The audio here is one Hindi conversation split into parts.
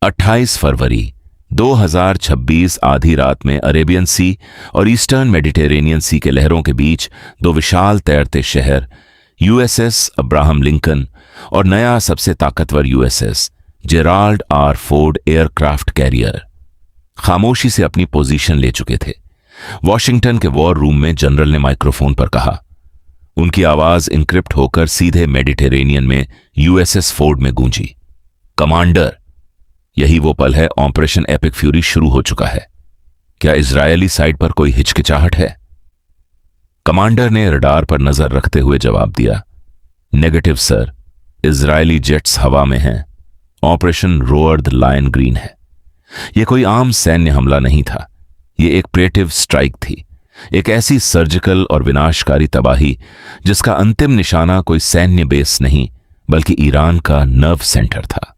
28 फरवरी 2026 आधी रात में अरेबियन सी और ईस्टर्न मेडिटेरेनियन सी के लहरों के बीच दो विशाल तैरते शहर यूएसएस अब्राहम लिंकन और नया सबसे ताकतवर USS Gerald R Ford aircraft carrier खामोशी से अपनी पोजीशन ले चुके थे। वॉशिंगटन के वॉर रूम में जनरल ने माइक्रोफोन पर कहा। उनकी आवाज इनक्रिप्ट होकर सीधे मेडिटेरेनियन में यूएसएस फोर्ड में गूंजी। कमांडर, यही वो पल है, ऑपरेशन एपिक फ्यूरी शुरू हो चुका है। क्या इजरायली साइड पर कोई हिचकिचाहट है? कमांडर ने रडार पर नजर रखते हुए जवाब दिया, नेगेटिव सर, इजरायली जेट्स हवा में हैं। Operation roar the lion green है। यह कोई आम सैन्य हमला नहीं था, यह एक प्रिवेंटिव स्ट्राइक थी, एक ऐसी सर्जिकल और विनाशकारी तबाही जिसका अंतिम निशाना कोई सैन्य बेस नहीं बल्कि ईरान का नर्व सेंटर था।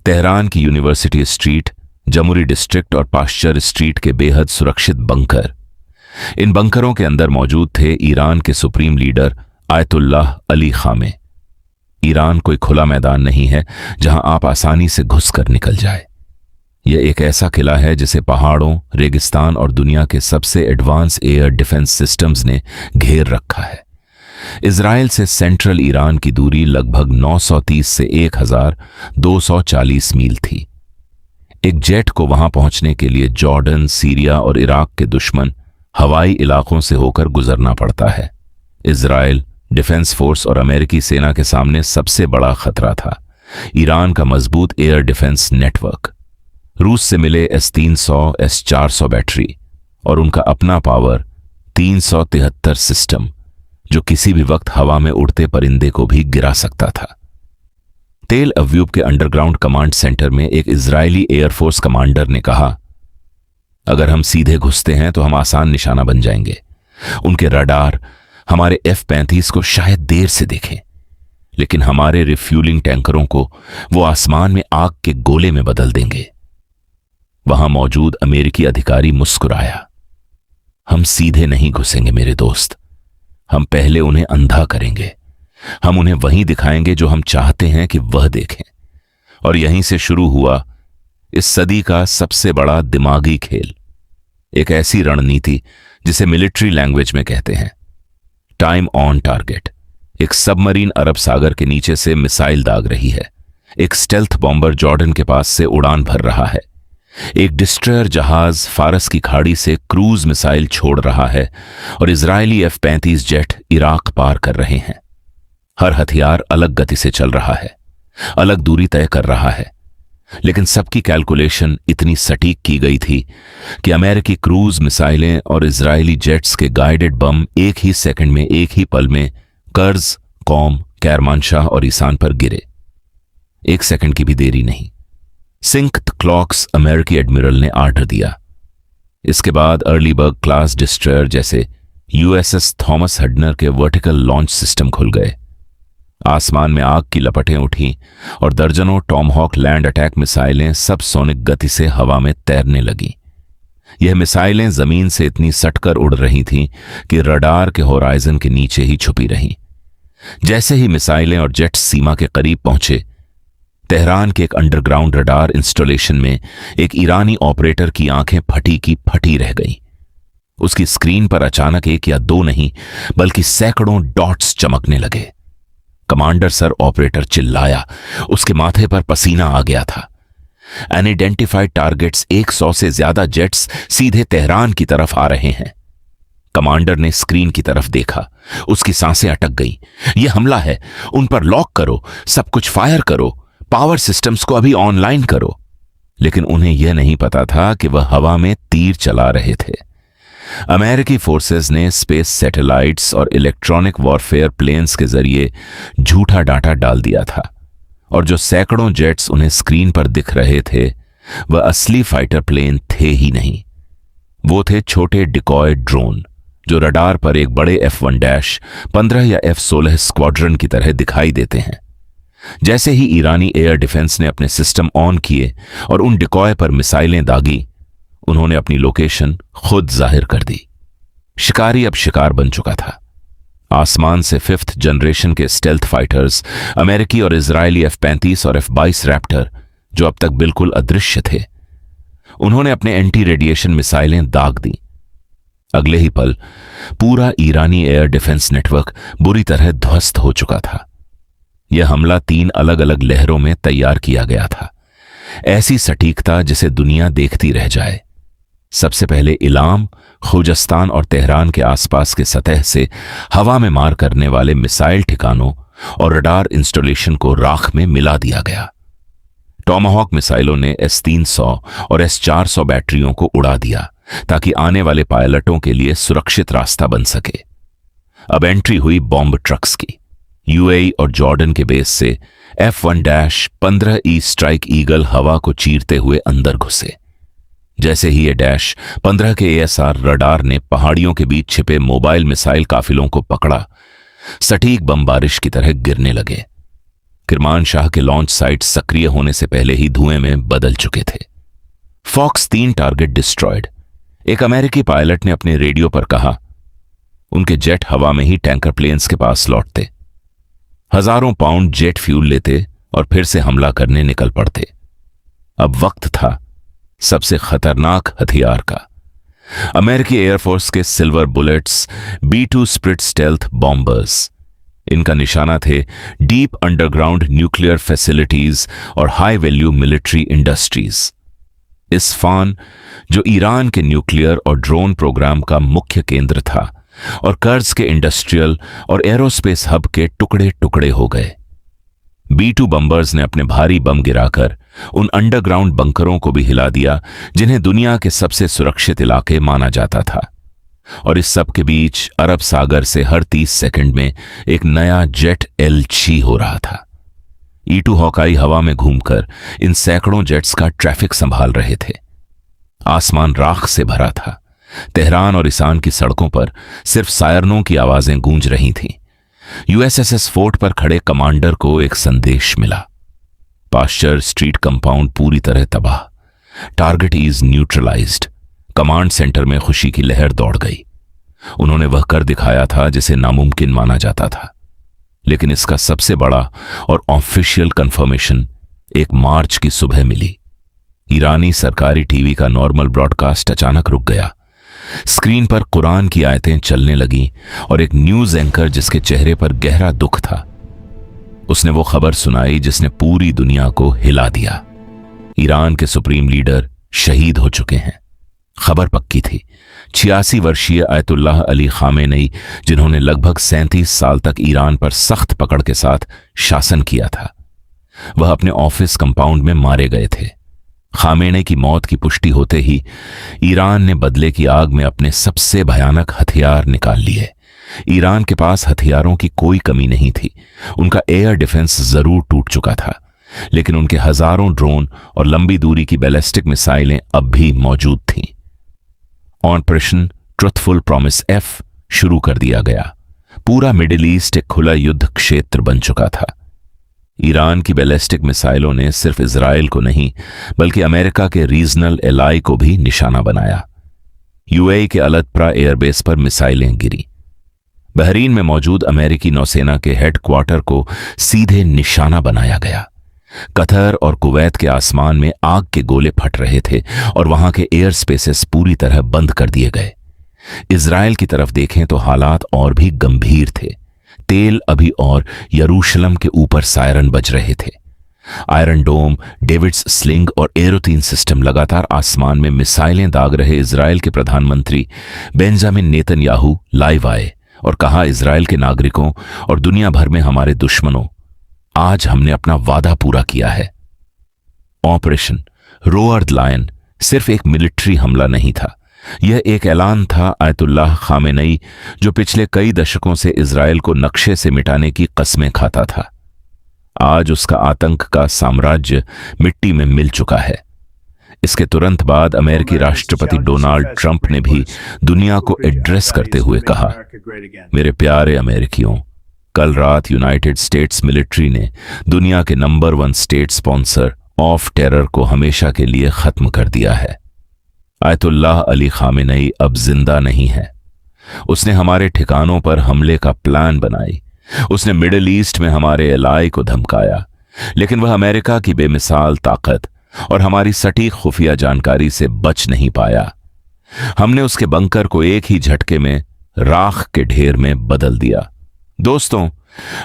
तेहरान की यूनिवर्सिटी स्ट्रीट, जमुरी डिस्ट्रिक्ट और पाश्चर स्ट्रीट के बेहद सुरक्षित बंकर। इन बंकरों के अंदर मौजूद थे ईरान के सुप्रीम लीडर आयतुल्लाह अली खामे। ईरान कोई खुला मैदान नहीं है जहां आप आसानी से घुसकर निकल जाए। यह एक ऐसा किला है जिसे पहाड़ों, रेगिस्तान और दुनिया के सबसे एडवांस एयर डिफेंस सिस्टम्स ने घेर रखा है। इजराइल से सेंट्रल ईरान की दूरी लगभग 930 से 1240 मील थी। एक जेट को वहां पहुंचने के लिए जॉर्डन, सीरिया और इराक के दुश्मन हवाई इलाकों से होकर गुजरना पड़ता है। इजराइल डिफेंस फोर्स और अमेरिकी सेना के सामने सबसे बड़ा खतरा था ईरान का मजबूत एयर डिफेंस नेटवर्क। रूस से मिले S-300, S-400 बैटरी और उनका अपना पावर 373 सिस्टम जो किसी भी वक्त हवा में उड़ते परिंदे को भी गिरा सकता था। तेल अव्यूब के अंडरग्राउंड कमांड सेंटर में एक इजरायली एयरफोर्स कमांडर ने कहा, अगर हम सीधे घुसते हैं तो हम आसान निशाना बन जाएंगे। उनके रडार हमारे F-35 को शायद देर से देखें, लेकिन हमारे रिफ्यूलिंग टैंकरों को वो आसमान में आग के गोले में बदल देंगे। वहां मौजूद अमेरिकी अधिकारी मुस्कुराया। हम सीधे नहीं घुसेंगे मेरे दोस्त, हम पहले उन्हें अंधा करेंगे। हम उन्हें वही दिखाएंगे जो हम चाहते हैं कि वह देखें। और यहीं से शुरू हुआ इस सदी का सबसे बड़ा दिमागी खेल, एक ऐसी रणनीति जिसे मिलिट्री लैंग्वेज में कहते हैं टाइम ऑन टारगेट। एक सबमरीन अरब सागर के नीचे से मिसाइल दाग रही है, एक स्टेल्थ बॉम्बर जॉर्डन के पास से उड़ान भर रहा है, एक डिस्ट्रॉयर जहाज फारस की खाड़ी से क्रूज मिसाइल छोड़ रहा है और इजरायली F-35 जेट इराक पार कर रहे हैं। हर हथियार अलग गति से चल रहा है, अलग दूरी तय कर रहा है, लेकिन सबकी कैलकुलेशन इतनी सटीक की गई थी कि अमेरिकी क्रूज मिसाइलें और इजरायली जेट्स के गाइडेड बम एक ही सेकंड में, एक ही पल में कर्ज, कौम, कैरमानशाह और ईसान पर गिरे। एक सेकंड की भी देरी नहीं। सिंक द क्लॉक्स, अमेरिकी एडमिरल ने आर्डर दिया। इसके बाद अर्लीबर्ग क्लास डिस्ट्रॉयर जैसे USS थॉमस हडनर के वर्टिकल लॉन्च सिस्टम खुल गए। आसमान में आग की लपटें उठीं और दर्जनों टॉमहॉक लैंड अटैक मिसाइलें सब सोनिक गति से हवा में तैरने लगीं। यह मिसाइलें जमीन से इतनी सटकर उड़ रही थीं कि रडार के होराइजन के नीचे ही छुपी रहीं। जैसे ही मिसाइलें और जेट्स सीमा के करीब पहुंचे, तेहरान के एक अंडरग्राउंड रडार इंस्टॉलेशन में एक ईरानी ऑपरेटर की आंखें फटी की फटी रह गईं। उसकी स्क्रीन पर अचानक एक या दो नहीं बल्कि सैकड़ों डॉट्स चमकने लगे। कमांडर सर, ऑपरेटर चिल्लाया। उसके माथे पर पसीना आ गया था। अनआइडेंटिफाइड टारगेट्स, 100 से ज्यादा जेट्स सीधे तेहरान की तरफ आ रहे हैं। कमांडर ने स्क्रीन की तरफ देखा। उसकी सांसें अटक गईं। यह हमला है, उन पर लॉक करो, सब कुछ फायर करो, पावर सिस्टम्स को अभी ऑनलाइन करो। लेकिन उन्हें यह नहीं पता था कि वह हवा में तीर चला रहे थे। अमेरिकी फोर्सेस ने स्पेस सैटेलाइट्स और इलेक्ट्रॉनिक वॉरफेयर प्लेन्स के जरिए झूठा डाटा डाल दिया था, और जो सैकड़ों जेट्स उन्हें स्क्रीन पर दिख रहे थे वह असली फाइटर प्लेन थे ही नहीं। वो थे छोटे डिकॉय ड्रोन जो रडार पर एक बड़े F-1-15 या F-16 स्क्वाड्रन की तरह दिखाई देते हैं। जैसे ही ईरानी एयर डिफेंस ने अपने सिस्टम ऑन किए और उन डिकॉय पर मिसाइलें दागी, उन्होंने अपनी लोकेशन खुद जाहिर कर दी। शिकारी अब शिकार बन चुका था। आसमान से 5th जनरेशन के स्टेल्थ फाइटर्स, अमेरिकी और इजरायली F-35 और F-22 रैप्टर जो अब तक बिल्कुल अदृश्य थे। उन्होंने अपने एंटी रेडिएशन मिसाइलें दाग दी। अगले ही पल पूरा ईरानी एयर डिफेंस नेटवर्क बुरी तरह ध्वस्त हो चुका था। यह हमला 3 अलग अलग लहरों में तैयार किया गया था, ऐसी सटीकता जिसे दुनिया देखती रह जाए। सबसे पहले इलाम, खुजस्तान और तेहरान के आसपास के सतह से हवा में मार करने वाले मिसाइल ठिकानों और रडार इंस्टॉलेशन को राख में मिला दिया गया। टॉमाहॉक मिसाइलों ने S-300 और S-400 बैटरियों को उड़ा दिया ताकि आने वाले पायलटों के लिए सुरक्षित रास्ता बन सके। अब एंट्री हुई बॉम्ब ट्रक्स की। यूएई और जॉर्डन के बेस से F-1-15E स्ट्राइक ईगल हवा को चीरते हुए अंदर घुसे। जैसे ही ये -15 के ASR रडार ने पहाड़ियों के बीच छिपे मोबाइल मिसाइल काफिलों को पकड़ा, सटीक बमबारिश की तरह गिरने लगे। किरमानशाह के लॉन्च साइट सक्रिय होने से पहले ही धुएं में बदल चुके थे। Fox 3 target destroyed. एक अमेरिकी पायलट ने अपने रेडियो पर कहा, उनके जेट हवा में ही टैंकर प्लेन्स के पास लौटते, हजारों पाउंड जेट फ्यूल लेते और फिर से हमला करने निकल पड़ते। अब वक्त था सबसे खतरनाक हथियार का। अमेरिकी एयरफोर्स के silver bullets B-2 split stealth bombers. इनका निशाना थे डीप अंडरग्राउंड न्यूक्लियर फैसिलिटीज और high value military industries. Isfan, जो ईरान के न्यूक्लियर और ड्रोन प्रोग्राम का मुख्य केंद्र था, और कर्ज के इंडस्ट्रियल और एरोस्पेस हब के टुकड़े टुकड़े हो गए। B-2 बम्बर्स ने अपने भारी बम गिराकर उन अंडरग्राउंड बंकरों को भी हिला दिया जिन्हें दुनिया के सबसे सुरक्षित इलाके माना जाता था। और इस सब के बीच अरब सागर से हर 30 सेकंड में एक नया जेट एलची हो रहा था। E-2 हॉकाई हवा में घूमकर इन सैकड़ों जेट्स का ट्रैफिक संभाल रहे थे। आसमान राख से भरा था। तेहरान और इसान की सड़कों पर सिर्फ सायरनों की आवाजें गूंज रही थीं। USS फोर्ट पर खड़े कमांडर को एक संदेश मिला। पास्चर स्ट्रीट कंपाउंड पूरी तरह तबाह। Target is neutralised. Command centre में खुशी की लहर दौड़ गई। उन्होंने वह कर दिखाया था जिसे नामुमकिन माना जाता था। लेकिन इसका सबसे बड़ा और ऑफिशियल कंफर्मेशन एक मार्च की सुबह मिली। ईरानी सरकारी टीवी का नॉर्मल ब्रॉडकास्ट अचानक रुक गया। स्क्रीन पर कुरान की आयतें चलने लगीं और एक न्यूज एंकर जिसके चेहरे पर गहरा दुख था, उसने वो खबर सुनाई जिसने पूरी दुनिया को हिला दिया। ईरान के सुप्रीम लीडर शहीद हो चुके हैं। खबर पक्की थी। 86 वर्षीय आयतुल्लाह अली खामेनेई, जिन्होंने लगभग 37 साल तक ईरान पर सख्त पकड़ के साथ शासन किया था, वह अपने ऑफिस कंपाउंड में मारे गए थे। खामेनेई की मौत की पुष्टि होते ही ईरान ने बदले की आग में अपने सबसे भयानक हथियार निकाल लिए। ईरान के पास हथियारों की कोई कमी नहीं थी। उनका एयर डिफेंस जरूर टूट चुका था, लेकिन उनके हजारों ड्रोन और लंबी दूरी की बैलिस्टिक मिसाइलें अब भी मौजूद थीं। ऑपरेशन ट्रुथफुल प्रॉमिस F शुरू कर दिया गया। पूरा मिडिल ईस्ट एक खुला युद्ध क्षेत्र बन चुका था। ईरान की बैलिस्टिक मिसाइलों ने सिर्फ इजराइल को नहीं बल्कि अमेरिका के रीजनल एलाई को भी निशाना बनाया। यूएई के अलतप्रा एयरबेस पर मिसाइलें गिरी। बहरीन में मौजूद अमेरिकी नौसेना के हेडक्वार्टर को सीधे निशाना बनाया गया। कतर और कुवैत के आसमान में आग के गोले फट रहे थे और वहां के एयर स्पेसेस पूरी तरह बंद कर दिए गए। इजराइल की तरफ देखें तो हालात और भी गंभीर थे। तेल अभी और यरूशलेम के ऊपर सायरन बज रहे थे। आयरन डोम, डेविड्स स्लिंग और एरोतीन सिस्टम लगातार आसमान में मिसाइलें दाग रहे इजराइल के प्रधानमंत्री बेंजामिन नेतन्याहू लाइव आए और कहा, इजराइल के नागरिकों और दुनिया भर में हमारे दुश्मनों, आज हमने अपना वादा पूरा किया है। ऑपरेशन रोअर्ड लायन सिर्फ एक मिलिट्री हमला नहीं था, यह एक ऐलान था आयतुल्लाह खामेनेई, जो पिछले कई दशकों से इजराइल को नक्शे से मिटाने की कस्में खाता था। आज उसका आतंक का साम्राज्य मिट्टी में मिल चुका है। इसके तुरंत बाद अमेरिकी राष्ट्रपति डोनाल्ड ट्रंप ने भी दुनिया को एड्रेस करते हुए कहा, मेरे प्यारे अमेरिकियों, कल रात यूनाइटेड स्टेट्स मिलिट्री ने दुनिया के number 1 state sponsor of terror को हमेशा के लिए खत्म कर दिया है। आयतुल्लाह अली खामेनेई अब जिंदा नहीं है। उसने हमारे ठिकानों पर हमले का प्लान बनाई। उसने मिडिल ईस्ट में हमारे एलाई को धमकाया। लेकिन वह अमेरिका की बेमिसाल ताकत और हमारी सटीक खुफिया जानकारी से बच नहीं पाया। हमने उसके बंकर को एक ही झटके में राख के ढेर में बदल दिया। दोस्तों,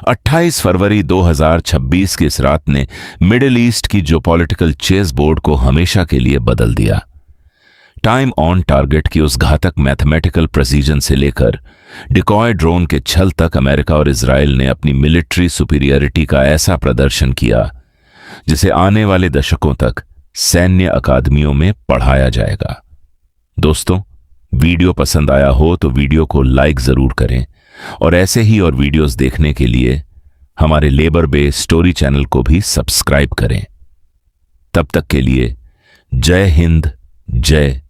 28 फरवरी 2026 की इस रात ने मिडिल ईस्ट की जियोपॉलिटिकल चेस बोर्ड को हमेशा के लिए बदल दिया। टाइम ऑन टारगेट की उस घातक मैथमेटिकल प्रेसिजन से लेकर डिकॉय ड्रोन के छल तक अमेरिका और इजराइल ने अपनी मिलिट्री सुपीरियरिटी का ऐसा प्रदर्शन किया जिसे आने वाले दशकों तक सैन्य अकादमियों में पढ़ाया जाएगा। दोस्तों, वीडियो पसंद आया हो तो वीडियो को लाइक जरूर करें और ऐसे ही और वीडियोस देखने के लिए हमारे लेबर बे स्टोरी चैनल को भी सब्सक्राइब करें। तब तक के लिए जय हिंद, जय